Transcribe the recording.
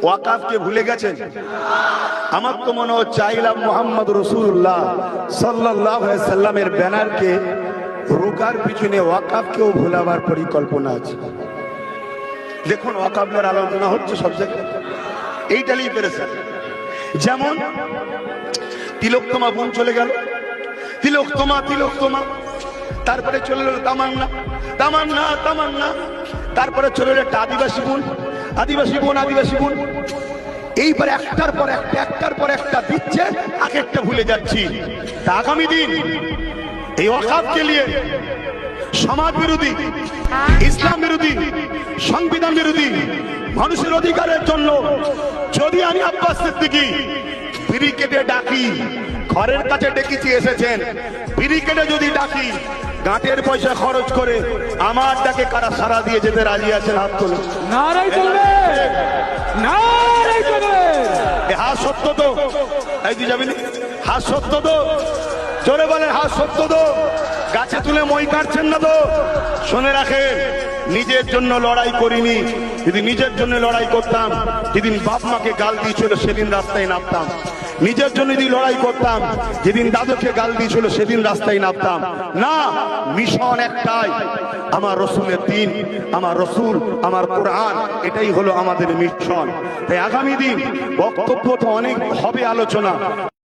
ওয়াকাফকে ভুলে গেছেন? আমার তো মনে হচ্ছে আইলাম মোহাম্মদ রাসূলুল্লাহ সাল্লাল্লাহু আলাইহি সাল্লামের ব্যানারকে রোকার পিছনে ওয়াকাফকেও ভুলাবার পরিকল্পনা আছে। দেখুন ওয়াকাফের আলোচনা হচ্ছে সব জায়গায়, এইটাই পেরেছে। যেমন তিলোত্তমা বোন চলে গেল, তিলোত্তমা তিলোত্তমা, তারপরে চলে গেল তামান্না তামান্না তামান্না, তারপরে চলে গেল একটা আদিবাসী বোন আদিবাসী বোন আদিবাসী বোন। এইবার একটার পর একটা দিচ্ছে, এক একটা ভুলে যাচ্ছি। তা আগামী দিন এই ওয়াকাফকে নিয়ে সমাজ বিরোধী, ইসলাম বিরোধী, সংবিধান বিরোধী, মানুষের অধিকারের জন্য যদি আমি আব্বাস সিদ্দিকী বিড়ি কেটে ডাকি, ঘরের কাছে ডেকেছি এসেছেন, বিড়ি কেটে যদি ডাকি, গাঁটের পয়সা খরচ করে আমার ডাকে কারা সারা দিয়ে যেতে রাজি আছেন? হাত তুলুন। নারাই চলবে, নারাই চলবে। হ্যাঁ সত্য তো, এই তুই যাবি না? হ্যাঁ সত্য তো, জোরে বলেন হ্যাঁ সত্য তো। গাছে তুলে মই কাটছেন না তো? শুনে রাখেন, নিজের জন্য লড়াই করিনি। যদি নিজের জন্য লড়াই করতাম, যেদিন বাপ মাকে গাল দিয়েছিল সেদিন রাস্তায় নামতাম। নিজের জন্য যদি লড়াই করতাম, যেদিন দাদুকে গাল দিয়েছিল সেদিন রাস্তায় নামতাম না। মিশন একটাই, আমার রসুলের দিন, আমার রসুল, আমার কোরআন, এটাই হলো আমাদের মিশন। তাই আগামী দিন বক্তব্য তো অনেক হবে, আলোচনা।